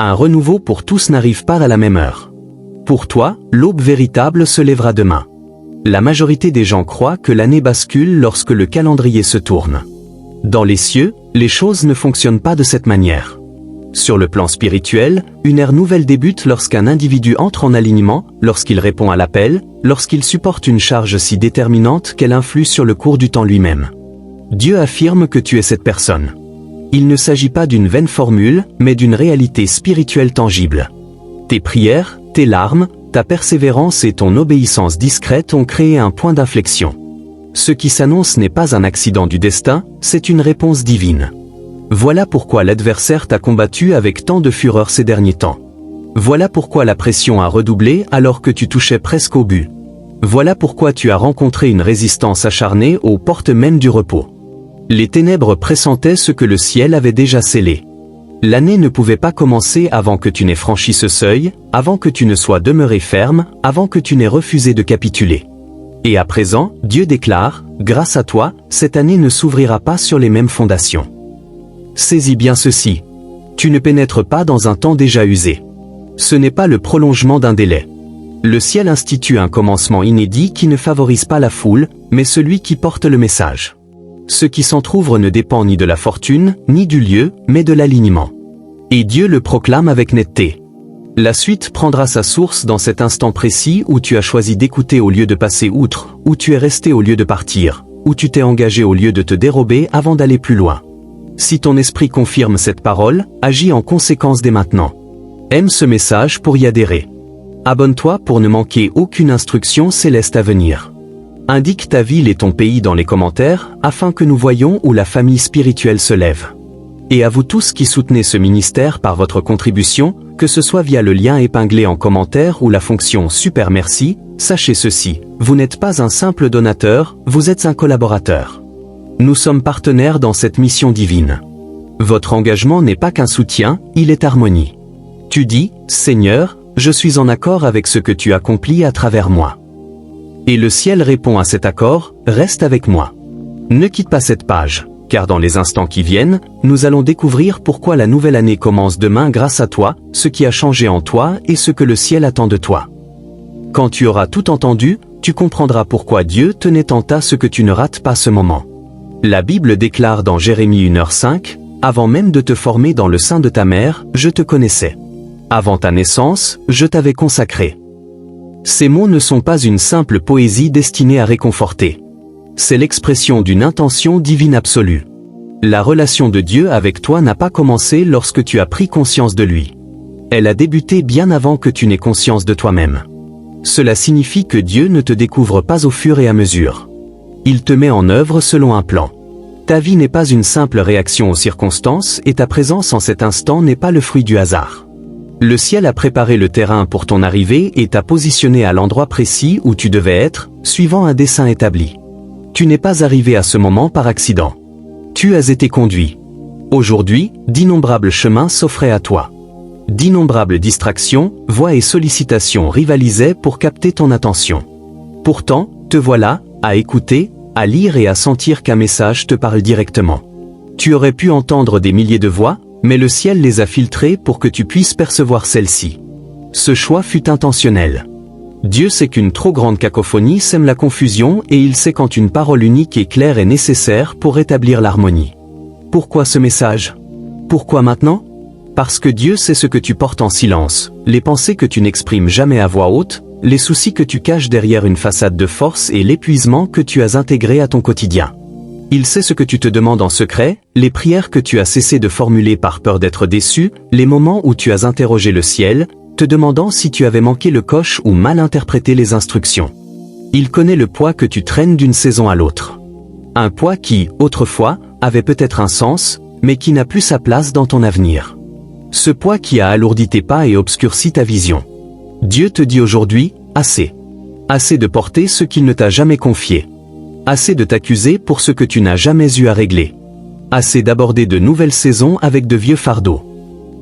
Un renouveau pour tous n'arrive pas à la même heure. Pour toi, l'aube véritable se lèvera demain. La majorité des gens croient que l'année bascule lorsque le calendrier se tourne. Dans les cieux, les choses ne fonctionnent pas de cette manière. Sur le plan spirituel, une ère nouvelle débute lorsqu'un individu entre en alignement, lorsqu'il répond à l'appel, lorsqu'il supporte une charge si déterminante qu'elle influe sur le cours du temps lui-même. Dieu affirme que tu es cette personne. Il ne s'agit pas d'une vaine formule, mais d'une réalité spirituelle tangible. Tes prières, tes larmes, ta persévérance et ton obéissance discrète ont créé un point d'inflexion. Ce qui s'annonce n'est pas un accident du destin, c'est une réponse divine. Voilà pourquoi l'adversaire t'a combattu avec tant de fureur ces derniers temps. Voilà pourquoi la pression a redoublé alors que tu touchais presque au but. Voilà pourquoi tu as rencontré une résistance acharnée aux portes même du repos. Les ténèbres pressentaient ce que le ciel avait déjà scellé. L'année ne pouvait pas commencer avant que tu n'aies franchi ce seuil, avant que tu ne sois demeuré ferme, avant que tu n'aies refusé de capituler. Et à présent, Dieu déclare, grâce à toi, cette année ne s'ouvrira pas sur les mêmes fondations. Saisis bien ceci. Tu ne pénètres pas dans un temps déjà usé. Ce n'est pas le prolongement d'un délai. Le ciel institue un commencement inédit qui ne favorise pas la foule, mais celui qui porte le message. Ce qui s'entr'ouvre ne dépend ni de la fortune, ni du lieu, mais de l'alignement. Et Dieu le proclame avec netteté. La suite prendra sa source dans cet instant précis où tu as choisi d'écouter au lieu de passer outre, où tu es resté au lieu de partir, où tu t'es engagé au lieu de te dérober avant d'aller plus loin. Si ton esprit confirme cette parole, agis en conséquence dès maintenant. Aime ce message pour y adhérer. Abonne-toi pour ne manquer aucune instruction céleste à venir. Indique ta ville et ton pays dans les commentaires, afin que nous voyions où la famille spirituelle se lève. Et à vous tous qui soutenez ce ministère par votre contribution, que ce soit via le lien épinglé en commentaire ou la fonction Super Merci, sachez ceci, vous n'êtes pas un simple donateur, vous êtes un collaborateur. Nous sommes partenaires dans cette mission divine. Votre engagement n'est pas qu'un soutien, il est harmonie. Tu dis, Seigneur, je suis en accord avec ce que tu accomplis à travers moi. Et le ciel répond à cet accord, reste avec moi. Ne quitte pas cette page, car dans les instants qui viennent, nous allons découvrir pourquoi la nouvelle année commence demain grâce à toi, ce qui a changé en toi et ce que le ciel attend de toi. Quand tu auras tout entendu, tu comprendras pourquoi Dieu tenait tant à ce que tu ne rates pas ce moment. La Bible déclare dans Jérémie 1h5, « Avant même de te former dans le sein de ta mère, je te connaissais. Avant ta naissance, je t'avais consacré. » Ces mots ne sont pas une simple poésie destinée à réconforter. C'est l'expression d'une intention divine absolue. La relation de Dieu avec toi n'a pas commencé lorsque tu as pris conscience de lui. Elle a débuté bien avant que tu n'aies conscience de toi-même. Cela signifie que Dieu ne te découvre pas au fur et à mesure. Il te met en œuvre selon un plan. Ta vie n'est pas une simple réaction aux circonstances et ta présence en cet instant n'est pas le fruit du hasard. Le ciel a préparé le terrain pour ton arrivée et t'a positionné à l'endroit précis où tu devais être, suivant un dessein établi. Tu n'es pas arrivé à ce moment par accident. Tu as été conduit. Aujourd'hui, d'innombrables chemins s'offraient à toi. D'innombrables distractions, voix et sollicitations rivalisaient pour capter ton attention. Pourtant, te voilà, à écouter, à lire et à sentir qu'un message te parle directement. Tu aurais pu entendre des milliers de voix, mais le ciel les a filtrées pour que tu puisses percevoir celle-ci. Ce choix fut intentionnel. Dieu sait qu'une trop grande cacophonie sème la confusion et il sait quand une parole unique et claire est nécessaire pour rétablir l'harmonie. Pourquoi ce message? Pourquoi maintenant? Parce que Dieu sait ce que tu portes en silence, les pensées que tu n'exprimes jamais à voix haute, les soucis que tu caches derrière une façade de force et l'épuisement que tu as intégré à ton quotidien. Il sait ce que tu te demandes en secret, les prières que tu as cessé de formuler par peur d'être déçu, les moments où tu as interrogé le ciel, te demandant si tu avais manqué le coche ou mal interprété les instructions. Il connaît le poids que tu traînes d'une saison à l'autre. Un poids qui, autrefois, avait peut-être un sens, mais qui n'a plus sa place dans ton avenir. Ce poids qui a alourdi tes pas et obscurci ta vision. Dieu te dit aujourd'hui, assez. Assez de porter ce qu'il ne t'a jamais confié. Assez de t'accuser pour ce que tu n'as jamais eu à régler. Assez d'aborder de nouvelles saisons avec de vieux fardeaux.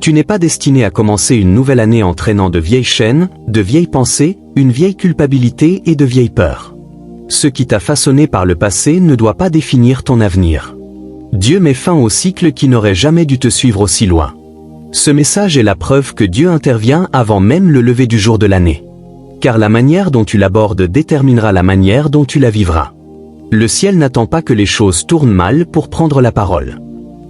Tu n'es pas destiné à commencer une nouvelle année en traînant de vieilles chaînes, de vieilles pensées, une vieille culpabilité et de vieilles peurs. Ce qui t'a façonné par le passé ne doit pas définir ton avenir. Dieu met fin au cycle qui n'aurait jamais dû te suivre aussi loin. Ce message est la preuve que Dieu intervient avant même le lever du jour de l'année. Car la manière dont tu l'abordes déterminera la manière dont tu la vivras. Le ciel n'attend pas que les choses tournent mal pour prendre la parole.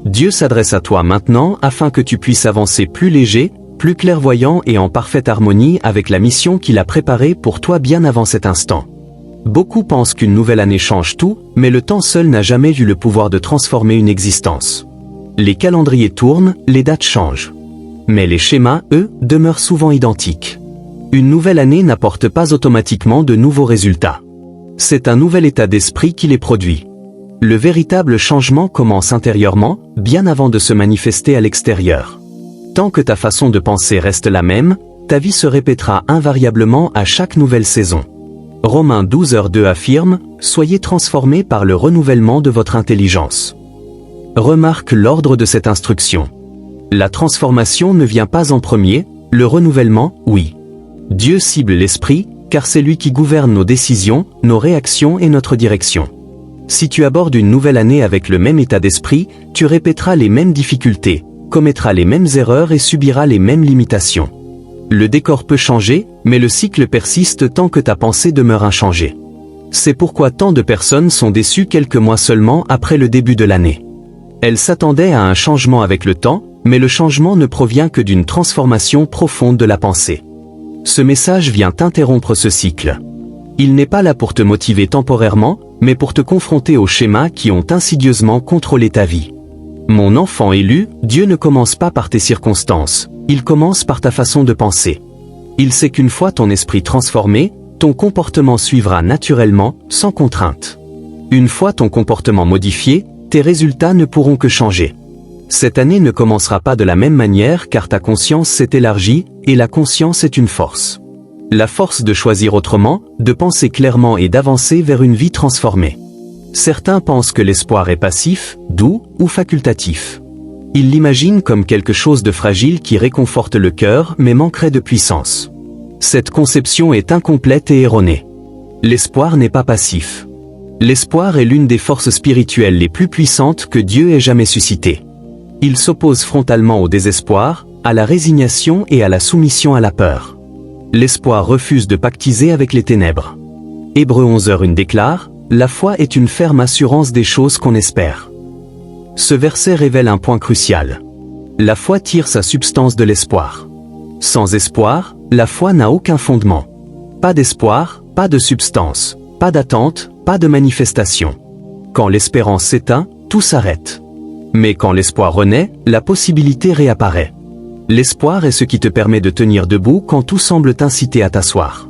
Dieu s'adresse à toi maintenant afin que tu puisses avancer plus léger, plus clairvoyant et en parfaite harmonie avec la mission qu'il a préparée pour toi bien avant cet instant. Beaucoup pensent qu'une nouvelle année change tout, mais le temps seul n'a jamais eu le pouvoir de transformer une existence. Les calendriers tournent, les dates changent. Mais les schémas, eux, demeurent souvent identiques. Une nouvelle année n'apporte pas automatiquement de nouveaux résultats. C'est un nouvel état d'esprit qui les produit. Le véritable changement commence intérieurement, bien avant de se manifester à l'extérieur. Tant que ta façon de penser reste la même, ta vie se répétera invariablement à chaque nouvelle saison. Romains 12:2 affirme « Soyez transformés par le renouvellement de votre intelligence ». Remarque l'ordre de cette instruction. La transformation ne vient pas en premier, le renouvellement, oui. Dieu cible l'esprit, car c'est lui qui gouverne nos décisions, nos réactions et notre direction. Si tu abordes une nouvelle année avec le même état d'esprit, tu répéteras les mêmes difficultés, commettras les mêmes erreurs et subiras les mêmes limitations. Le décor peut changer, mais le cycle persiste tant que ta pensée demeure inchangée. C'est pourquoi tant de personnes sont déçues quelques mois seulement après le début de l'année. Elles s'attendaient à un changement avec le temps, mais le changement ne provient que d'une transformation profonde de la pensée. Ce message vient interrompre ce cycle. Il n'est pas là pour te motiver temporairement, mais pour te confronter aux schémas qui ont insidieusement contrôlé ta vie. Mon enfant élu, Dieu ne commence pas par tes circonstances, il commence par ta façon de penser. Il sait qu'une fois ton esprit transformé, ton comportement suivra naturellement, sans contrainte. Une fois ton comportement modifié, tes résultats ne pourront que changer. Cette année ne commencera pas de la même manière car ta conscience s'est élargie, et la conscience est une force. La force de choisir autrement, de penser clairement et d'avancer vers une vie transformée. Certains pensent que l'espoir est passif, doux ou facultatif. Ils l'imaginent comme quelque chose de fragile qui réconforte le cœur mais manquerait de puissance. Cette conception est incomplète et erronée. L'espoir n'est pas passif. L'espoir est l'une des forces spirituelles les plus puissantes que Dieu ait jamais suscitées. Il s'oppose frontalement au désespoir, à la résignation et à la soumission à la peur. L'espoir refuse de pactiser avec les ténèbres. Hébreux 11:1 déclare « La foi est une ferme assurance des choses qu'on espère ». Ce verset révèle un point crucial. La foi tire sa substance de l'espoir. Sans espoir, la foi n'a aucun fondement. Pas d'espoir, pas de substance, pas d'attente, pas de manifestation. Quand l'espérance s'éteint, tout s'arrête. Mais quand l'espoir renaît, la possibilité réapparaît. L'espoir est ce qui te permet de tenir debout quand tout semble t'inciter à t'asseoir.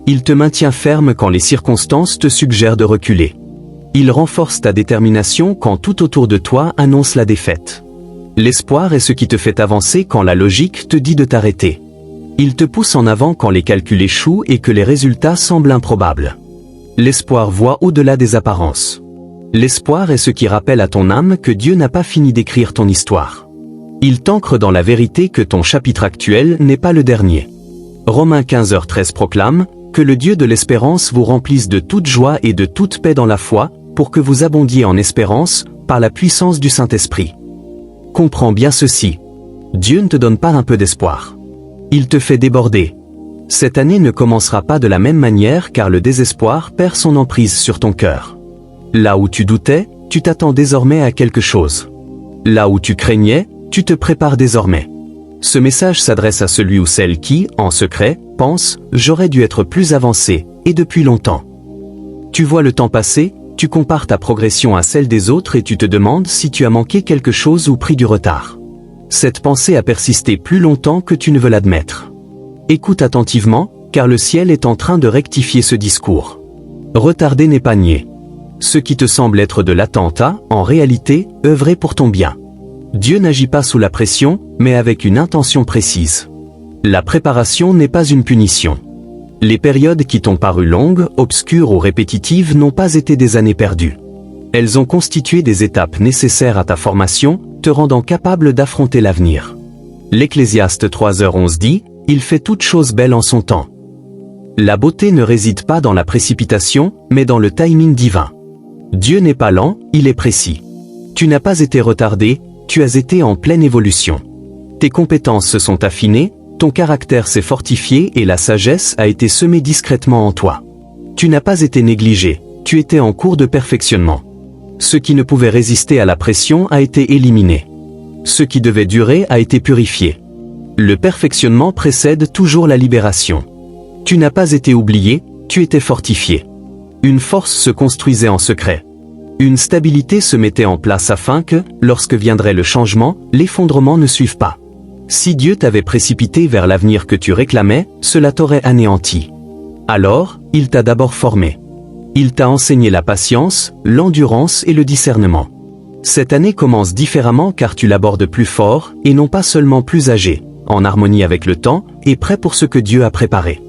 Il te maintient ferme quand les circonstances te suggèrent de reculer. Il renforce ta détermination quand tout autour de toi annonce la défaite. L'espoir est ce qui te fait avancer quand la logique te dit de t'arrêter. Il te pousse en avant quand les calculs échouent et que les résultats semblent improbables. L'espoir voit au-delà des apparences. L'espoir est ce qui rappelle à ton âme que Dieu n'a pas fini d'écrire ton histoire. Il t'ancre dans la vérité que ton chapitre actuel n'est pas le dernier. Romains 15:13 proclame « Que le Dieu de l'espérance vous remplisse de toute joie et de toute paix dans la foi, pour que vous abondiez en espérance, par la puissance du Saint-Esprit. » Comprends bien ceci. Dieu ne te donne pas un peu d'espoir. Il te fait déborder. Cette année ne commencera pas de la même manière car le désespoir perd son emprise sur ton cœur. Là où tu doutais, tu t'attends désormais à quelque chose. Là où tu craignais, tu te prépares désormais. Ce message s'adresse à celui ou celle qui, en secret, pense « j'aurais dû être plus avancé, et depuis longtemps ». Tu vois le temps passer, tu compares ta progression à celle des autres et tu te demandes si tu as manqué quelque chose ou pris du retard. Cette pensée a persisté plus longtemps que tu ne veux l'admettre. Écoute attentivement, car le ciel est en train de rectifier ce discours. Retarder n'est pas nier. Ce qui te semble être de l'attente a, en réalité, œuvré pour ton bien. Dieu n'agit pas sous la pression, mais avec une intention précise. La préparation n'est pas une punition. Les périodes qui t'ont paru longues, obscures ou répétitives n'ont pas été des années perdues. Elles ont constitué des étapes nécessaires à ta formation, te rendant capable d'affronter l'avenir. L'Ecclésiaste 3:11 dit « Il fait toutes choses belles en son temps ». La beauté ne réside pas dans la précipitation, mais dans le timing divin. Dieu n'est pas lent, il est précis. Tu n'as pas été retardé, tu as été en pleine évolution. Tes compétences se sont affinées, ton caractère s'est fortifié et la sagesse a été semée discrètement en toi. Tu n'as pas été négligé, tu étais en cours de perfectionnement. Ce qui ne pouvait résister à la pression a été éliminé. Ce qui devait durer a été purifié. Le perfectionnement précède toujours la libération. Tu n'as pas été oublié, tu étais fortifié. Une force se construisait en secret. Une stabilité se mettait en place afin que, lorsque viendrait le changement, l'effondrement ne suive pas. Si Dieu t'avait précipité vers l'avenir que tu réclamais, cela t'aurait anéanti. Alors, il t'a d'abord formé. Il t'a enseigné la patience, l'endurance et le discernement. Cette année commence différemment car tu l'abordes plus fort, et non pas seulement plus âgé, en harmonie avec le temps, et prêt pour ce que Dieu a préparé.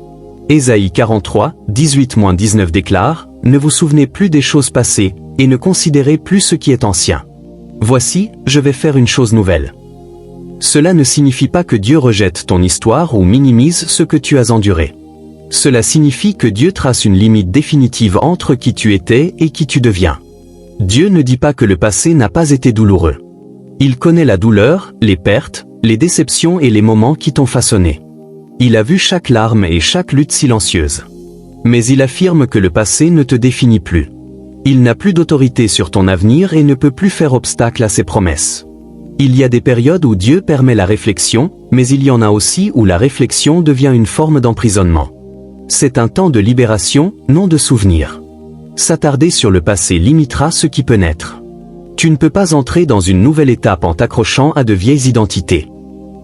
Ésaïe 43, 18-19 déclare, « Ne vous souvenez plus des choses passées, et ne considérez plus ce qui est ancien. Voici, je vais faire une chose nouvelle. » Cela ne signifie pas que Dieu rejette ton histoire ou minimise ce que tu as enduré. Cela signifie que Dieu trace une limite définitive entre qui tu étais et qui tu deviens. Dieu ne dit pas que le passé n'a pas été douloureux. Il connaît la douleur, les pertes, les déceptions et les moments qui t'ont façonné. Il a vu chaque larme et chaque lutte silencieuse. Mais il affirme que le passé ne te définit plus. Il n'a plus d'autorité sur ton avenir et ne peut plus faire obstacle à ses promesses. Il y a des périodes où Dieu permet la réflexion, mais il y en a aussi où la réflexion devient une forme d'emprisonnement. C'est un temps de libération, non de souvenir. S'attarder sur le passé limitera ce qui peut naître. Tu ne peux pas entrer dans une nouvelle étape en t'accrochant à de vieilles identités.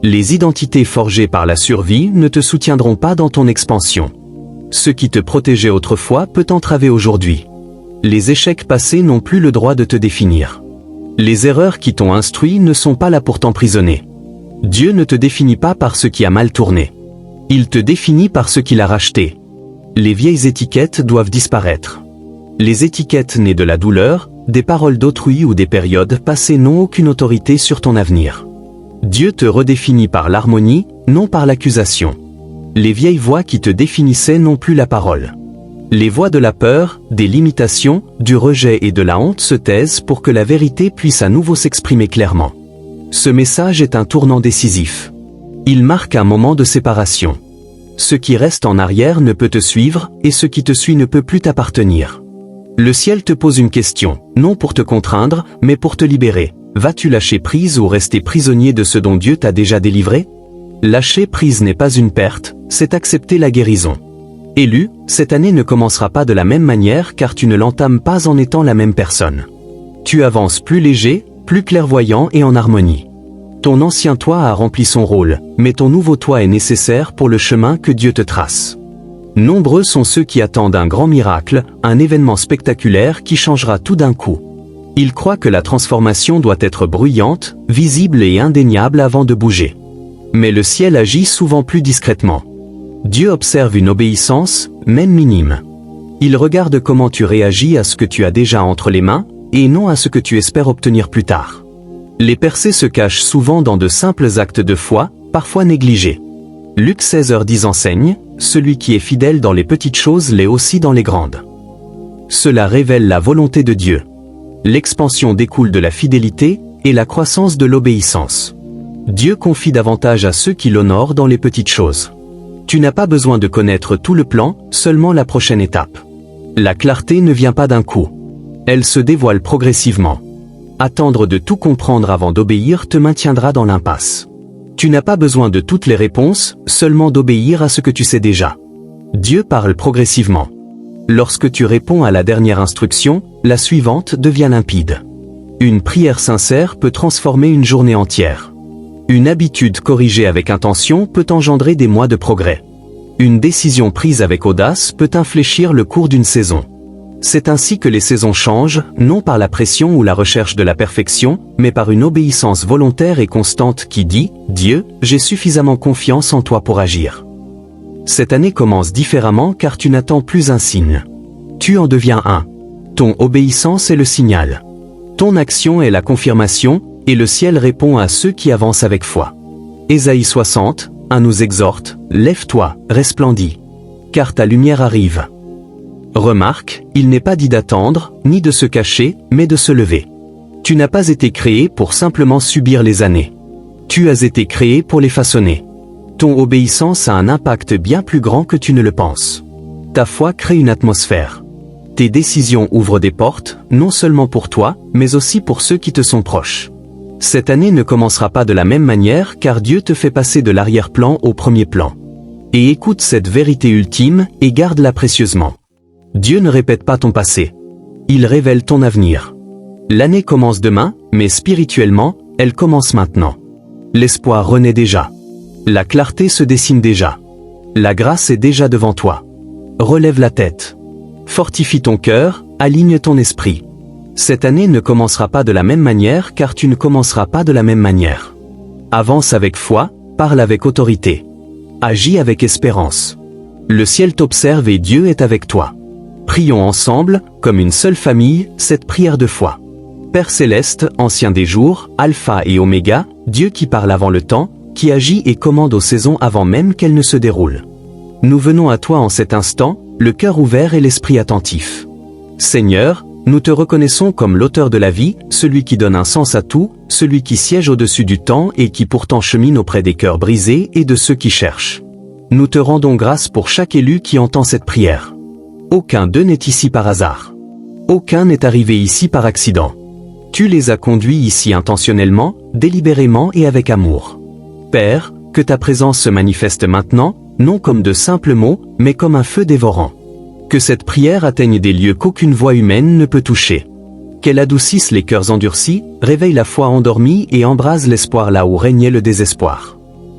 Les identités forgées par la survie ne te soutiendront pas dans ton expansion. Ce qui te protégeait autrefois peut t'entraver aujourd'hui. Les échecs passés n'ont plus le droit de te définir. Les erreurs qui t'ont instruit ne sont pas là pour t'emprisonner. Dieu ne te définit pas par ce qui a mal tourné. Il te définit par ce qu'il a racheté. Les vieilles étiquettes doivent disparaître. Les étiquettes nées de la douleur, des paroles d'autrui ou des périodes passées n'ont aucune autorité sur ton avenir. Dieu te redéfinit par l'harmonie, non par l'accusation. Les vieilles voix qui te définissaient n'ont plus la parole. Les voix de la peur, des limitations, du rejet et de la honte se taisent pour que la vérité puisse à nouveau s'exprimer clairement. Ce message est un tournant décisif. Il marque un moment de séparation. Ce qui reste en arrière ne peut te suivre, et ce qui te suit ne peut plus t'appartenir. Le ciel te pose une question, non pour te contraindre, mais pour te libérer. Vas-tu lâcher prise ou rester prisonnier de ce dont Dieu t'a déjà délivré? Lâcher prise n'est pas une perte, c'est accepter la guérison. Élu, cette année ne commencera pas de la même manière car tu ne l'entames pas en étant la même personne. Tu avances plus léger, plus clairvoyant et en harmonie. Ton ancien toi a rempli son rôle, mais ton nouveau toi est nécessaire pour le chemin que Dieu te trace. Nombreux sont ceux qui attendent un grand miracle, un événement spectaculaire qui changera tout d'un coup. Ils croient que la transformation doit être bruyante, visible et indéniable avant de bouger. Mais le ciel agit souvent plus discrètement. Dieu observe une obéissance, même minime. Il regarde comment tu réagis à ce que tu as déjà entre les mains, et non à ce que tu espères obtenir plus tard. Les percées se cachent souvent dans de simples actes de foi, parfois négligés. Luc 16h10 enseigne, « Celui qui est fidèle dans les petites choses l'est aussi dans les grandes ». Cela révèle la volonté de Dieu. L'expansion découle de la fidélité, et la croissance de l'obéissance. Dieu confie davantage à ceux qui l'honorent dans les petites choses. Tu n'as pas besoin de connaître tout le plan, seulement la prochaine étape. La clarté ne vient pas d'un coup. Elle se dévoile progressivement. Attendre de tout comprendre avant d'obéir te maintiendra dans l'impasse. Tu n'as pas besoin de toutes les réponses, seulement d'obéir à ce que tu sais déjà. Dieu parle progressivement. Lorsque tu réponds à la dernière instruction, la suivante devient limpide. Une prière sincère peut transformer une journée entière. Une habitude corrigée avec intention peut engendrer des mois de progrès. Une décision prise avec audace peut infléchir le cours d'une saison. C'est ainsi que les saisons changent, non par la pression ou la recherche de la perfection, mais par une obéissance volontaire et constante qui dit « Dieu, j'ai suffisamment confiance en toi pour agir ». Cette année commence différemment car tu n'attends plus un signe. Tu en deviens un. Ton obéissance est le signal. Ton action est la confirmation, et le ciel répond à ceux qui avancent avec foi. Ésaïe 60, 1 nous exhorte, « Lève-toi, resplendis, car ta lumière arrive ». Remarque, il n'est pas dit d'attendre, ni de se cacher, mais de se lever. Tu n'as pas été créé pour simplement subir les années. Tu as été créé pour les façonner. Ton obéissance a un impact bien plus grand que tu ne le penses. Ta foi crée une atmosphère. Tes décisions ouvrent des portes, non seulement pour toi, mais aussi pour ceux qui te sont proches. Cette année ne commencera pas de la même manière car Dieu te fait passer de l'arrière-plan au premier plan. Et écoute cette vérité ultime et garde-la précieusement. Dieu ne répète pas ton passé. Il révèle ton avenir. L'année commence demain, mais spirituellement, elle commence maintenant. L'espoir renaît déjà. La clarté se dessine déjà. La grâce est déjà devant toi. Relève la tête. Fortifie ton cœur, aligne ton esprit. Cette année ne commencera pas de la même manière car tu ne commenceras pas de la même manière. Avance avec foi, parle avec autorité. Agis avec espérance. Le ciel t'observe et Dieu est avec toi. Prions ensemble, comme une seule famille, cette prière de foi. Père céleste, ancien des jours, alpha et oméga, Dieu qui parle avant le temps, qui agit et commande aux saisons avant même qu'elles ne se déroulent. Nous venons à toi en cet instant, le cœur ouvert et l'esprit attentif. Seigneur, nous te reconnaissons comme l'auteur de la vie, celui qui donne un sens à tout, celui qui siège au-dessus du temps et qui pourtant chemine auprès des cœurs brisés et de ceux qui cherchent. Nous te rendons grâce pour chaque élu qui entend cette prière. Aucun d'eux n'est ici par hasard. Aucun n'est arrivé ici par accident. Tu les as conduits ici intentionnellement, délibérément et avec amour. Père, que ta présence se manifeste maintenant, non comme de simples mots, mais comme un feu dévorant. Que cette prière atteigne des lieux qu'aucune voix humaine ne peut toucher. Qu'elle adoucisse les cœurs endurcis, réveille la foi endormie et embrase l'espoir là où régnait le désespoir.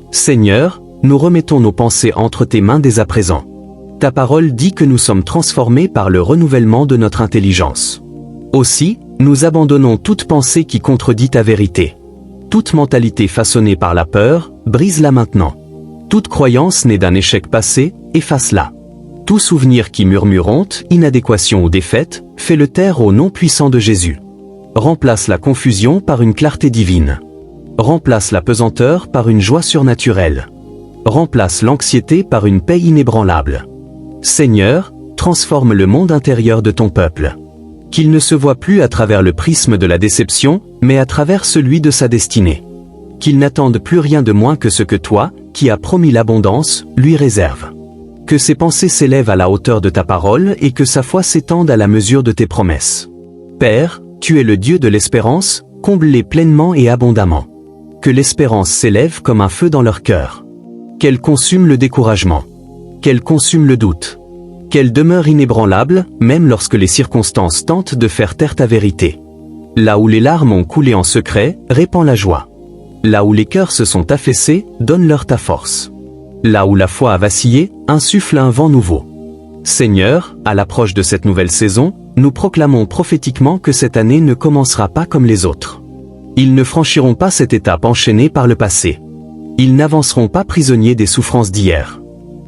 Seigneur, nous remettons nos pensées entre tes mains dès à présent. Ta parole dit que nous sommes transformés par le renouvellement de notre intelligence. Aussi, nous abandonnons toute pensée qui contredit ta vérité. Toute mentalité façonnée par la peur, brise-la maintenant. Toute croyance née d'un échec passé, efface-la. Tout souvenir qui murmure honte, inadéquation ou défaite, fais-le taire au nom puissant de Jésus. Remplace la confusion par une clarté divine. Remplace la pesanteur par une joie surnaturelle. Remplace l'anxiété par une paix inébranlable. Seigneur, transforme le monde intérieur de ton peuple. Qu'il ne se voie plus à travers le prisme de la déception, mais à travers celui de sa destinée. Qu'il n'attende plus rien de moins que ce que toi, qui as promis l'abondance, lui réserve. Que ses pensées s'élèvent à la hauteur de ta parole et que sa foi s'étende à la mesure de tes promesses. Père, tu es le Dieu de l'espérance, comble-les pleinement et abondamment. Que l'espérance s'élève comme un feu dans leur cœur. Qu'elle consume le découragement. Qu'elle consume le doute. Qu'elle demeure inébranlable, même lorsque les circonstances tentent de faire taire ta vérité. Là où les larmes ont coulé en secret, répands la joie. Là où les cœurs se sont affaissés, donne-leur ta force. Là où la foi a vacillé, insuffle un vent nouveau. Seigneur, à l'approche de cette nouvelle saison, nous proclamons prophétiquement que cette année ne commencera pas comme les autres. Ils ne franchiront pas cette étape enchaînée par le passé. Ils n'avanceront pas prisonniers des souffrances d'hier.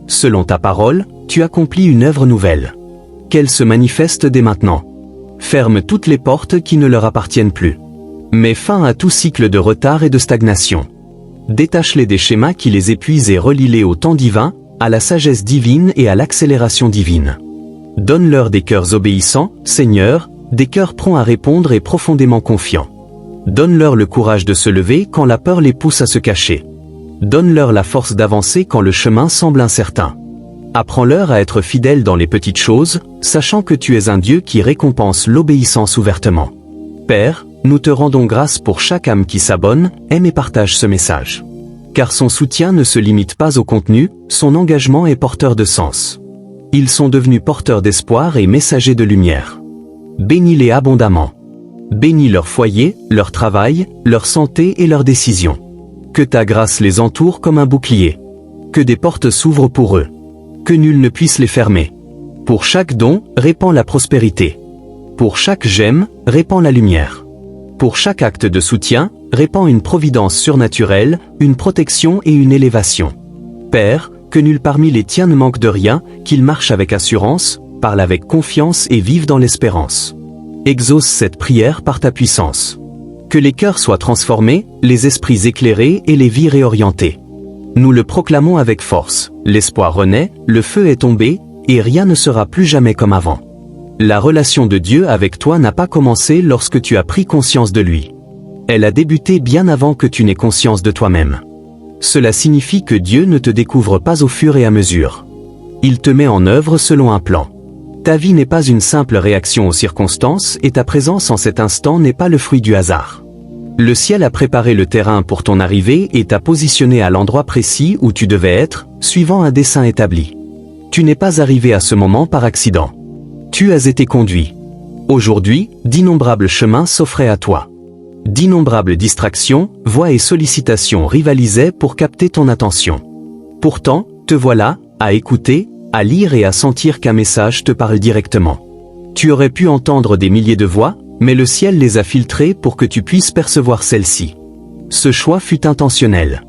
Selon ta parole, tu accomplis une œuvre nouvelle. Qu'elle se manifeste dès maintenant. Ferme toutes les portes qui ne leur appartiennent plus. Mets fin à tout cycle de retard et de stagnation. Détache-les des schémas qui les épuisent et relie-les au temps divin, à la sagesse divine et à l'accélération divine. Donne-leur des cœurs obéissants, Seigneur, des cœurs prompts à répondre et profondément confiants. Donne-leur le courage de se lever quand la peur les pousse à se cacher. Donne-leur la force d'avancer quand le chemin semble incertain. Apprends-leur à être fidèles dans les petites choses, sachant que tu es un Dieu qui récompense l'obéissance ouvertement. Père, nous te rendons grâce pour chaque âme qui s'abonne, aime et partage ce message. Car son soutien ne se limite pas au contenu, son engagement est porteur de sens. Ils sont devenus porteurs d'espoir et messagers de lumière. Bénis-les abondamment. Bénis leur foyer, leur travail, leur santé et leurs décisions. Que ta grâce les entoure comme un bouclier. Que des portes s'ouvrent pour eux. Que nul ne puisse les fermer. Pour chaque don, répands la prospérité. Pour chaque gemme, répands la lumière. Pour chaque acte de soutien, répands une providence surnaturelle, une protection et une élévation. Père, que nul parmi les tiens ne manque de rien, qu'il marche avec assurance, parle avec confiance et vive dans l'espérance. Exauce cette prière par ta puissance. Que les cœurs soient transformés, les esprits éclairés et les vies réorientées. Nous le proclamons avec force, l'espoir renaît, le feu est tombé, et rien ne sera plus jamais comme avant. La relation de Dieu avec toi n'a pas commencé lorsque tu as pris conscience de lui. Elle a débuté bien avant que tu n'aies conscience de toi-même. Cela signifie que Dieu ne te découvre pas au fur et à mesure. Il te met en œuvre selon un plan. Ta vie n'est pas une simple réaction aux circonstances et ta présence en cet instant n'est pas le fruit du hasard. Le ciel a préparé le terrain pour ton arrivée et t'a positionné à l'endroit précis où tu devais être, suivant un dessein établi. Tu n'es pas arrivé à ce moment par accident. Tu as été conduit. Aujourd'hui, d'innombrables chemins s'offraient à toi. D'innombrables distractions, voix et sollicitations rivalisaient pour capter ton attention. Pourtant, te voilà, à écouter, à lire et à sentir qu'un message te parle directement. Tu aurais pu entendre des milliers de voix, mais le ciel les a filtrées pour que tu puisses percevoir celle-ci. Ce choix fut intentionnel.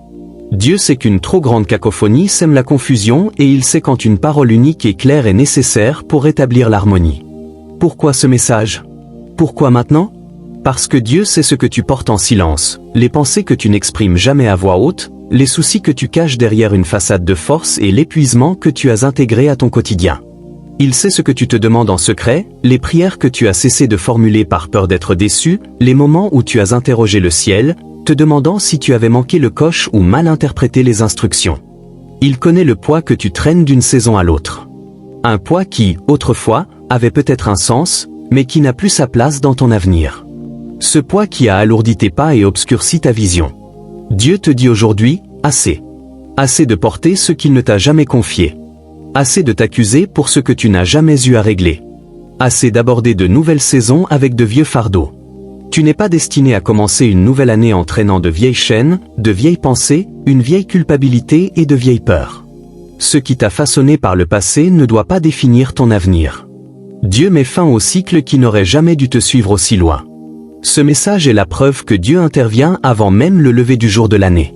Dieu sait qu'une trop grande cacophonie sème la confusion et il sait quand une parole unique et claire est nécessaire pour rétablir l'harmonie. Pourquoi ce message? Pourquoi maintenant? Parce que Dieu sait ce que tu portes en silence, les pensées que tu n'exprimes jamais à voix haute, les soucis que tu caches derrière une façade de force et l'épuisement que tu as intégré à ton quotidien. Il sait ce que tu te demandes en secret, les prières que tu as cessé de formuler par peur d'être déçu, les moments où tu as interrogé le ciel, te demandant si tu avais manqué le coche ou mal interprété les instructions. Il connaît le poids que tu traînes d'une saison à l'autre. Un poids qui, autrefois, avait peut-être un sens, mais qui n'a plus sa place dans ton avenir. Ce poids qui a alourdi tes pas et obscurci ta vision. Dieu te dit aujourd'hui, assez. Assez de porter ce qu'il ne t'a jamais confié. Assez de t'accuser pour ce que tu n'as jamais eu à régler. Assez d'aborder de nouvelles saisons avec de vieux fardeaux. Tu n'es pas destiné à commencer une nouvelle année en traînant de vieilles chaînes, de vieilles pensées, une vieille culpabilité et de vieilles peurs. Ce qui t'a façonné par le passé ne doit pas définir ton avenir. Dieu met fin au cycle qui n'aurait jamais dû te suivre aussi loin. Ce message est la preuve que Dieu intervient avant même le lever du jour de l'année.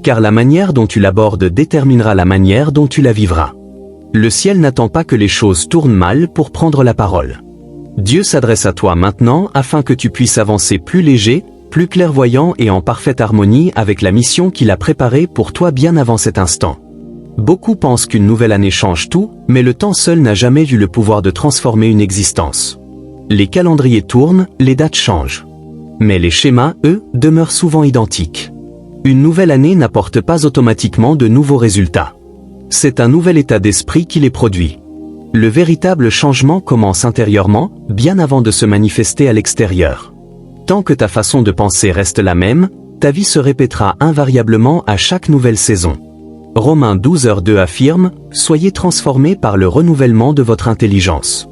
Car la manière dont tu l'abordes déterminera la manière dont tu la vivras. Le ciel n'attend pas que les choses tournent mal pour prendre la parole. Dieu s'adresse à toi maintenant afin que tu puisses avancer plus léger, plus clairvoyant et en parfaite harmonie avec la mission qu'il a préparée pour toi bien avant cet instant. Beaucoup pensent qu'une nouvelle année change tout, mais le temps seul n'a jamais eu le pouvoir de transformer une existence. Les calendriers tournent, les dates changent. Mais les schémas, eux, demeurent souvent identiques. Une nouvelle année n'apporte pas automatiquement de nouveaux résultats. C'est un nouvel état d'esprit qui les produit. Le véritable changement commence intérieurement, bien avant de se manifester à l'extérieur. Tant que ta façon de penser reste la même, ta vie se répétera invariablement à chaque nouvelle saison. Romains 12:2 affirme « Soyez transformés par le renouvellement de votre intelligence ».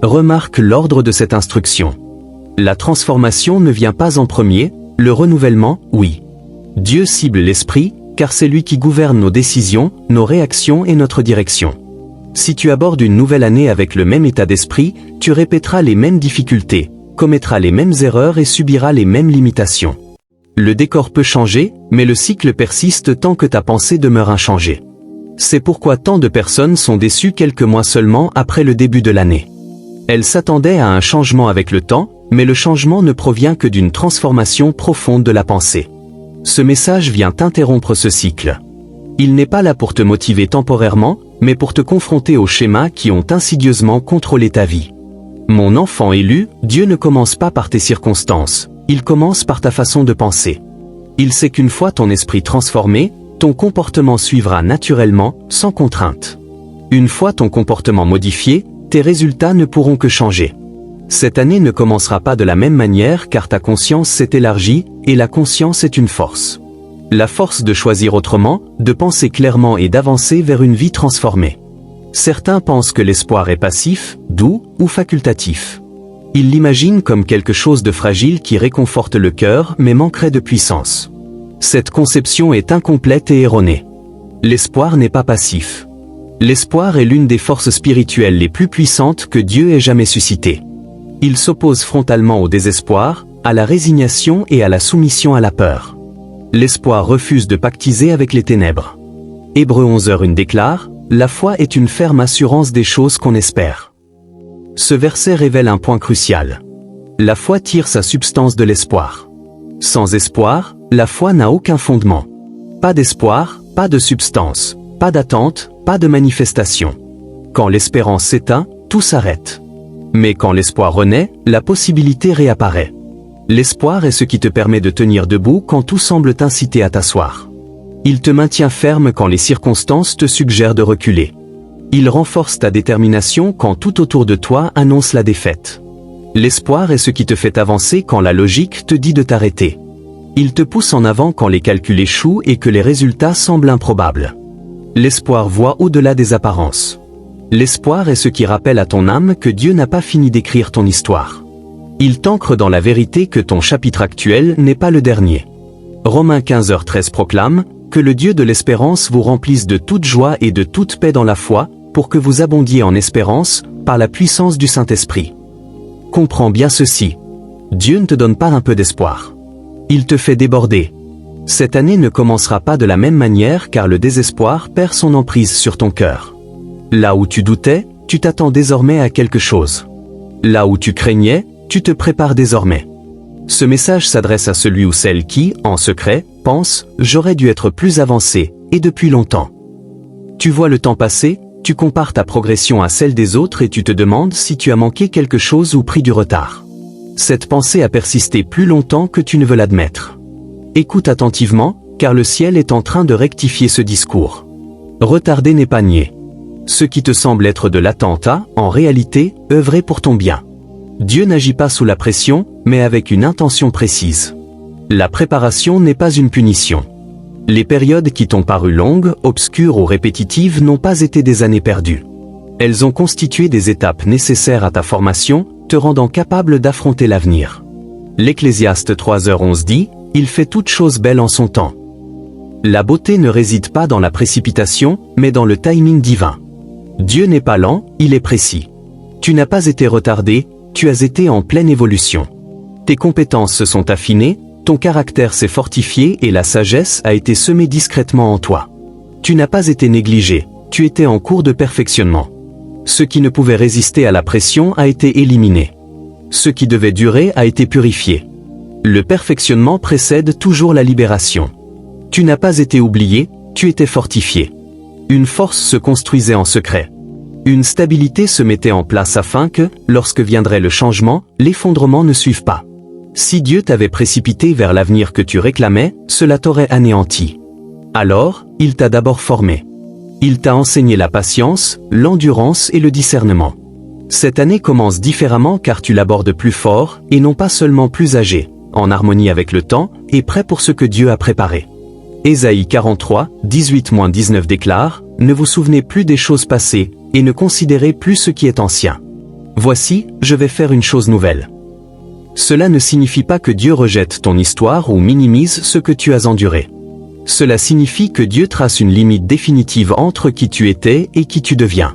Remarque l'ordre de cette instruction. La transformation ne vient pas en premier, le renouvellement, oui. Dieu cible l'esprit, car c'est lui qui gouverne nos décisions, nos réactions et notre direction. Si tu abordes une nouvelle année avec le même état d'esprit, tu répéteras les mêmes difficultés, commettras les mêmes erreurs et subiras les mêmes limitations. Le décor peut changer, mais le cycle persiste tant que ta pensée demeure inchangée. C'est pourquoi tant de personnes sont déçues quelques mois seulement après le début de l'année. Elles s'attendaient à un changement avec le temps, mais le changement ne provient que d'une transformation profonde de la pensée. Ce message vient interrompre ce cycle. Il n'est pas là pour te motiver temporairement, mais pour te confronter aux schémas qui ont insidieusement contrôlé ta vie. Mon enfant élu, Dieu ne commence pas par tes circonstances, il commence par ta façon de penser. Il sait qu'une fois ton esprit transformé, ton comportement suivra naturellement, sans contrainte. Une fois ton comportement modifié, tes résultats ne pourront que changer. Cette année ne commencera pas de la même manière car ta conscience s'est élargie, et la conscience est une force. La force de choisir autrement, de penser clairement et d'avancer vers une vie transformée. Certains pensent que l'espoir est passif, doux ou facultatif. Ils l'imaginent comme quelque chose de fragile qui réconforte le cœur mais manquerait de puissance. Cette conception est incomplète et erronée. L'espoir n'est pas passif. L'espoir est l'une des forces spirituelles les plus puissantes que Dieu ait jamais suscitées. Il s'oppose frontalement au désespoir, à la résignation et à la soumission à la peur. L'espoir refuse de pactiser avec les ténèbres. Hébreux 11:1 déclare « La foi est une ferme assurance des choses qu'on espère ». Ce verset révèle un point crucial. La foi tire sa substance de l'espoir. Sans espoir, la foi n'a aucun fondement. Pas d'espoir, pas de substance, pas d'attente, pas de manifestation. Quand l'espérance s'éteint, tout s'arrête. Mais quand l'espoir renaît, la possibilité réapparaît. L'espoir est ce qui te permet de tenir debout quand tout semble t'inciter à t'asseoir. Il te maintient ferme quand les circonstances te suggèrent de reculer. Il renforce ta détermination quand tout autour de toi annonce la défaite. L'espoir est ce qui te fait avancer quand la logique te dit de t'arrêter. Il te pousse en avant quand les calculs échouent et que les résultats semblent improbables. L'espoir voit au-delà des apparences. L'espoir est ce qui rappelle à ton âme que Dieu n'a pas fini d'écrire ton histoire. Il t'ancre dans la vérité que ton chapitre actuel n'est pas le dernier. Romains 15h13 proclame « Que le Dieu de l'espérance vous remplisse de toute joie et de toute paix dans la foi, pour que vous abondiez en espérance, par la puissance du Saint-Esprit. » Comprends bien ceci. Dieu ne te donne pas un peu d'espoir. Il te fait déborder. Cette année ne commencera pas de la même manière car le désespoir perd son emprise sur ton cœur. Là où tu doutais, tu t'attends désormais à quelque chose. Là où tu craignais, tu te prépares désormais. Ce message s'adresse à celui ou celle qui, en secret, pense « j'aurais dû être plus avancé, et depuis longtemps ». Tu vois le temps passer, tu compares ta progression à celle des autres et tu te demandes si tu as manqué quelque chose ou pris du retard. Cette pensée a persisté plus longtemps que tu ne veux l'admettre. Écoute attentivement, car le ciel est en train de rectifier ce discours. Retarder n'est pas nier. Ce qui te semble être de l'attente a, en réalité, œuvré pour ton bien. Dieu n'agit pas sous la pression, mais avec une intention précise. La préparation n'est pas une punition. Les périodes qui t'ont paru longues, obscures ou répétitives n'ont pas été des années perdues. Elles ont constitué des étapes nécessaires à ta formation, te rendant capable d'affronter l'avenir. L'Ecclésiaste 3h11 dit « Il fait toutes choses belles en son temps ». La beauté ne réside pas dans la précipitation, mais dans le timing divin. Dieu n'est pas lent, il est précis. Tu n'as pas été retardé, tu as été en pleine évolution. Tes compétences se sont affinées, ton caractère s'est fortifié et la sagesse a été semée discrètement en toi. Tu n'as pas été négligé, tu étais en cours de perfectionnement. Ce qui ne pouvait résister à la pression a été éliminé. Ce qui devait durer a été purifié. Le perfectionnement précède toujours la libération. Tu n'as pas été oublié, tu étais fortifié. Une force se construisait en secret. Une stabilité se mettait en place afin que, lorsque viendrait le changement, l'effondrement ne suive pas. Si Dieu t'avait précipité vers l'avenir que tu réclamais, cela t'aurait anéanti. Alors, il t'a d'abord formé. Il t'a enseigné la patience, l'endurance et le discernement. Cette année commence différemment car tu l'abordes plus fort, et non pas seulement plus âgé, en harmonie avec le temps, et prêt pour ce que Dieu a préparé. Ésaïe 43, 18-19 déclare « Ne vous souvenez plus des choses passées, et ne considérez plus ce qui est ancien. Voici, je vais faire une chose nouvelle. » Cela ne signifie pas que Dieu rejette ton histoire ou minimise ce que tu as enduré. Cela signifie que Dieu trace une limite définitive entre qui tu étais et qui tu deviens.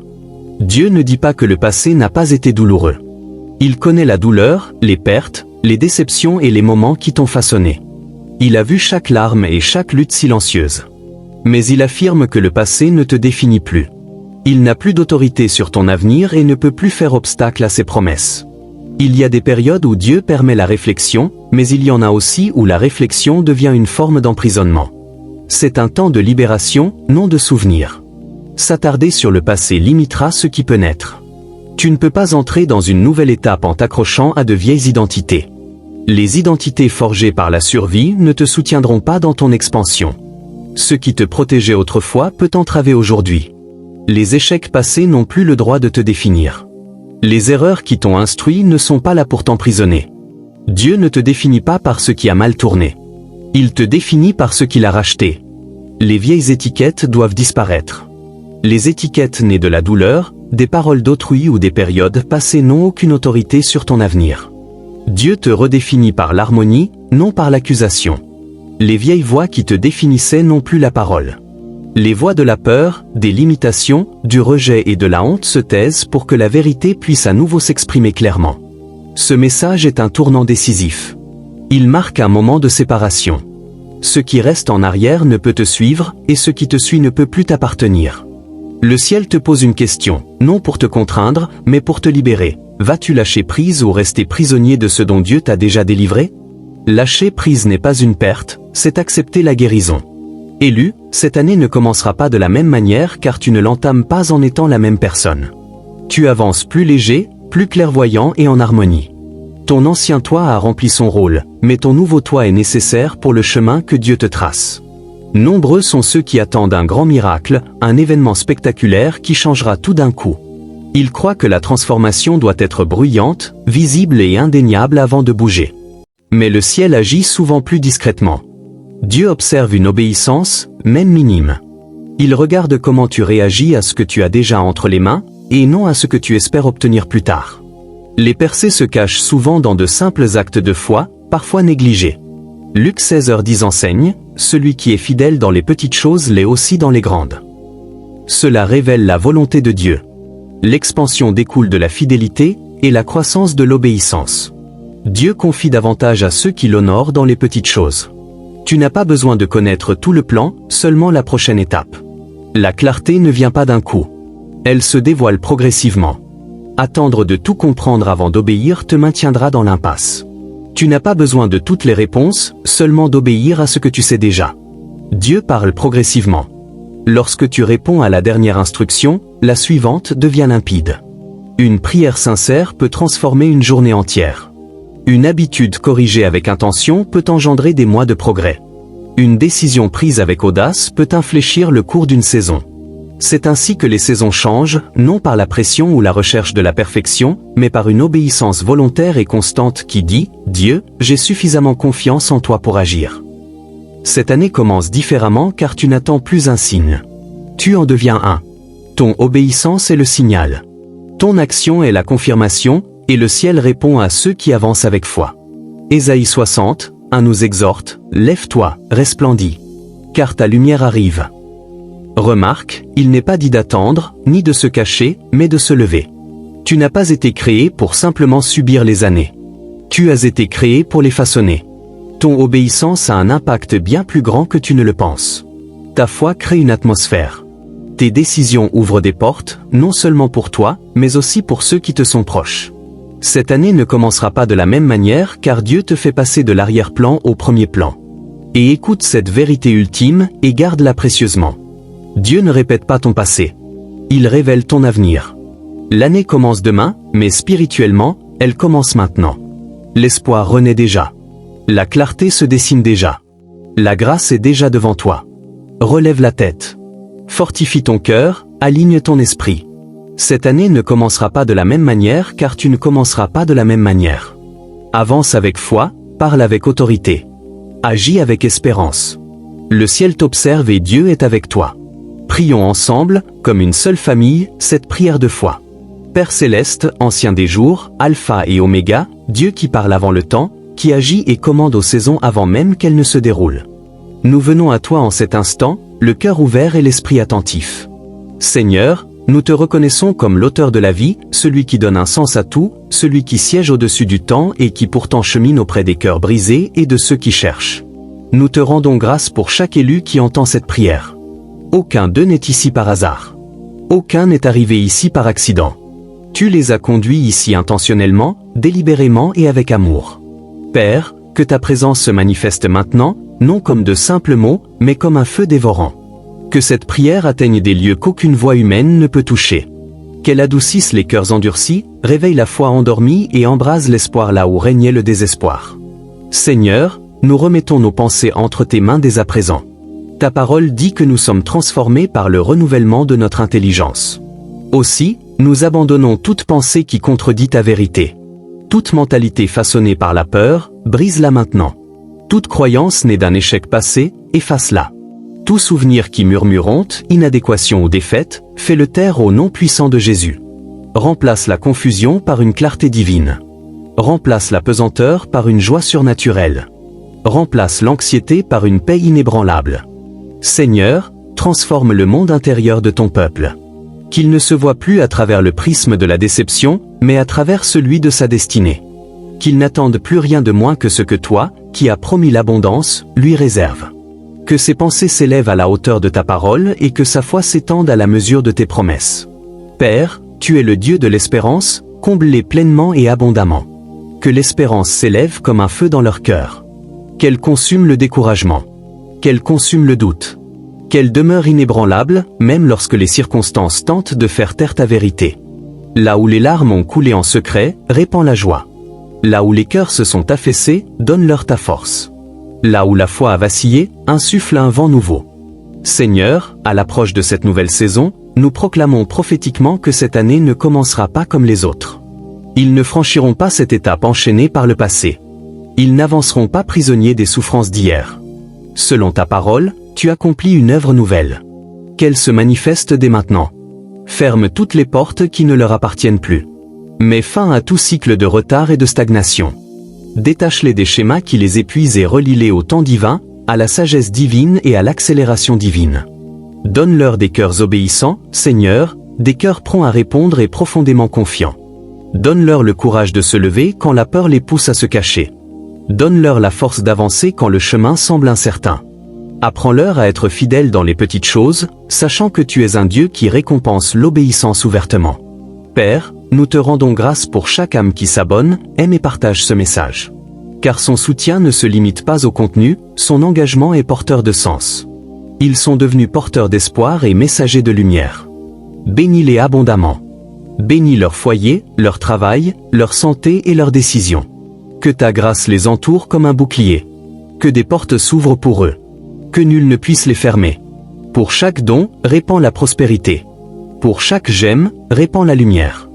Dieu ne dit pas que le passé n'a pas été douloureux. Il connaît la douleur, les pertes, les déceptions et les moments qui t'ont façonné. Il a vu chaque larme et chaque lutte silencieuse. Mais il affirme que le passé ne te définit plus. Il n'a plus d'autorité sur ton avenir et ne peut plus faire obstacle à ses promesses. Il y a des périodes où Dieu permet la réflexion, mais il y en a aussi où la réflexion devient une forme d'emprisonnement. C'est un temps de libération, non de souvenir. S'attarder sur le passé limitera ce qui peut naître. Tu ne peux pas entrer dans une nouvelle étape en t'accrochant à de vieilles identités. Les identités forgées par la survie ne te soutiendront pas dans ton expansion. Ce qui te protégeait autrefois peut t'entraver aujourd'hui. Les échecs passés n'ont plus le droit de te définir. Les erreurs qui t'ont instruit ne sont pas là pour t'emprisonner. Dieu ne te définit pas par ce qui a mal tourné. Il te définit par ce qu'il a racheté. Les vieilles étiquettes doivent disparaître. Les étiquettes nées de la douleur, des paroles d'autrui ou des périodes passées n'ont aucune autorité sur ton avenir. Dieu te redéfinit par l'harmonie, non par l'accusation. Les vieilles voix qui te définissaient n'ont plus la parole. Les voix de la peur, des limitations, du rejet et de la honte se taisent pour que la vérité puisse à nouveau s'exprimer clairement. Ce message est un tournant décisif. Il marque un moment de séparation. Ce qui reste en arrière ne peut te suivre, et ce qui te suit ne peut plus t'appartenir. Le ciel te pose une question, non pour te contraindre, mais pour te libérer. Vas-tu lâcher prise ou rester prisonnier de ce dont Dieu t'a déjà délivré? Lâcher prise n'est pas une perte, c'est accepter la guérison. Élu, cette année ne commencera pas de la même manière car tu ne l'entames pas en étant la même personne. Tu avances plus léger, plus clairvoyant et en harmonie. Ton ancien toi a rempli son rôle, mais ton nouveau toi est nécessaire pour le chemin que Dieu te trace. Nombreux sont ceux qui attendent un grand miracle, un événement spectaculaire qui changera tout d'un coup. Ils croient que la transformation doit être bruyante, visible et indéniable avant de bouger. Mais le ciel agit souvent plus discrètement. Dieu observe une obéissance, même minime. Il regarde comment tu réagis à ce que tu as déjà entre les mains, et non à ce que tu espères obtenir plus tard. Les percées se cachent souvent dans de simples actes de foi, parfois négligés. Luc 16h10 enseigne, « Celui qui est fidèle dans les petites choses l'est aussi dans les grandes ». Cela révèle la volonté de Dieu. L'expansion découle de la fidélité et la croissance de l'obéissance. Dieu confie davantage à ceux qui l'honorent dans les petites choses. Tu n'as pas besoin de connaître tout le plan, seulement la prochaine étape. La clarté ne vient pas d'un coup. Elle se dévoile progressivement. Attendre de tout comprendre avant d'obéir te maintiendra dans l'impasse. Tu n'as pas besoin de toutes les réponses, seulement d'obéir à ce que tu sais déjà. Dieu parle progressivement. Lorsque tu réponds à la dernière instruction, la suivante devient limpide. Une prière sincère peut transformer une journée entière. Une habitude corrigée avec intention peut engendrer des mois de progrès. Une décision prise avec audace peut infléchir le cours d'une saison. C'est ainsi que les saisons changent, non par la pression ou la recherche de la perfection, mais par une obéissance volontaire et constante qui dit « Dieu, j'ai suffisamment confiance en toi pour agir ». Cette année commence différemment car tu n'attends plus un signe. Tu en deviens un. Ton obéissance est le signal. Ton action est la confirmation, et le ciel répond à ceux qui avancent avec foi. Ésaïe 60, 1 nous exhorte, « Lève-toi, resplendis, car ta lumière arrive ». Remarque, il n'est pas dit d'attendre, ni de se cacher, mais de se lever. Tu n'as pas été créé pour simplement subir les années. Tu as été créé pour les façonner. Ton obéissance a un impact bien plus grand que tu ne le penses. Ta foi crée une atmosphère. Tes décisions ouvrent des portes, non seulement pour toi, mais aussi pour ceux qui te sont proches. Cette année ne commencera pas de la même manière car Dieu te fait passer de l'arrière-plan au premier plan. Et écoute cette vérité ultime et garde-la précieusement. Dieu ne répète pas ton passé. Il révèle ton avenir. L'année commence demain, mais spirituellement, elle commence maintenant. L'espoir renaît déjà. La clarté se dessine déjà. La grâce est déjà devant toi. Relève la tête. Fortifie ton cœur, aligne ton esprit. Cette année ne commencera pas de la même manière car tu ne commenceras pas de la même manière. Avance avec foi, parle avec autorité. Agis avec espérance. Le ciel t'observe et Dieu est avec toi. Prions ensemble, comme une seule famille, cette prière de foi. Père céleste, ancien des jours, alpha et oméga, Dieu qui parle avant le temps, qui agit et commande aux saisons avant même qu'elles ne se déroulent. Nous venons à toi en cet instant, le cœur ouvert et l'esprit attentif. Seigneur, nous te reconnaissons comme l'auteur de la vie, celui qui donne un sens à tout, celui qui siège au-dessus du temps et qui pourtant chemine auprès des cœurs brisés et de ceux qui cherchent. Nous te rendons grâce pour chaque élu qui entend cette prière. Aucun d'eux n'est ici par hasard. Aucun n'est arrivé ici par accident. Tu les as conduits ici intentionnellement, délibérément et avec amour. Père, que ta présence se manifeste maintenant, non comme de simples mots, mais comme un feu dévorant. Que cette prière atteigne des lieux qu'aucune voix humaine ne peut toucher. Qu'elle adoucisse les cœurs endurcis, réveille la foi endormie et embrase l'espoir là où régnait le désespoir. Seigneur, nous remettons nos pensées entre tes mains dès à présent. Ta parole dit que nous sommes transformés par le renouvellement de notre intelligence. Aussi, nous abandonnons toute pensée qui contredit ta vérité. Toute mentalité façonnée par la peur, brise-la maintenant. Toute croyance née d'un échec passé, efface-la. Tout souvenir qui murmure honte, inadéquation ou défaite, fais-le taire au nom puissant de Jésus. Remplace la confusion par une clarté divine. Remplace la pesanteur par une joie surnaturelle. Remplace l'anxiété par une paix inébranlable. Seigneur, transforme le monde intérieur de ton peuple. Qu'il ne se voie plus à travers le prisme de la déception, mais à travers celui de sa destinée. Qu'il n'attende plus rien de moins que ce que toi, qui as promis l'abondance, lui réserve. Que ses pensées s'élèvent à la hauteur de ta parole et que sa foi s'étende à la mesure de tes promesses. Père, tu es le Dieu de l'espérance, comble-les pleinement et abondamment. Que l'espérance s'élève comme un feu dans leur cœur. Qu'elle consume le découragement. Qu'elle consume le doute. Qu'elle demeure inébranlable, même lorsque les circonstances tentent de faire taire ta vérité. Là où les larmes ont coulé en secret, répand la joie. Là où les cœurs se sont affaissés, donne-leur ta force. Là où la foi a vacillé, insuffle un vent nouveau. Seigneur, à l'approche de cette nouvelle saison, nous proclamons prophétiquement que cette année ne commencera pas comme les autres. Ils ne franchiront pas cette étape enchaînée par le passé. Ils n'avanceront pas prisonniers des souffrances d'hier. Selon ta parole, tu accomplis une œuvre nouvelle. Qu'elle se manifeste dès maintenant. Ferme toutes les portes qui ne leur appartiennent plus. Mets fin à tout cycle de retard et de stagnation. Détache-les des schémas qui les épuisent et relie-les au temps divin, à la sagesse divine et à l'accélération divine. Donne-leur des cœurs obéissants, Seigneur, des cœurs prompts à répondre et profondément confiants. Donne-leur le courage de se lever quand la peur les pousse à se cacher. Donne-leur la force d'avancer quand le chemin semble incertain. Apprends-leur à être fidèles dans les petites choses, sachant que tu es un Dieu qui récompense l'obéissance ouvertement. Père, nous te rendons grâce pour chaque âme qui s'abonne, aime et partage ce message. Car son soutien ne se limite pas au contenu, son engagement est porteur de sens. Ils sont devenus porteurs d'espoir et messagers de lumière. Bénis-les abondamment. Bénis leur foyer, leur travail, leur santé et leurs décisions. Que ta grâce les entoure comme un bouclier. Que des portes s'ouvrent pour eux. Que nul ne puisse les fermer. Pour chaque don, répands la prospérité. Pour chaque j'aime, répands la lumière.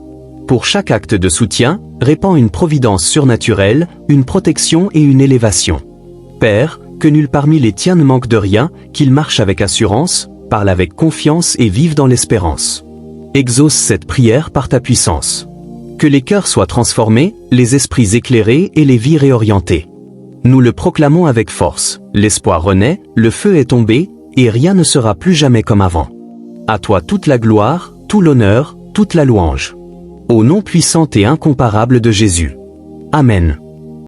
Pour chaque acte de soutien, répands une providence surnaturelle, une protection et une élévation. Père, que nul parmi les tiens ne manque de rien, qu'il marche avec assurance, parle avec confiance et vive dans l'espérance. Exauce cette prière par ta puissance. Que les cœurs soient transformés, les esprits éclairés et les vies réorientées. Nous le proclamons avec force, l'espoir renaît, le feu est tombé, et rien ne sera plus jamais comme avant. À toi toute la gloire, tout l'honneur, toute la louange. Au nom puissant et incomparable de Jésus. Amen.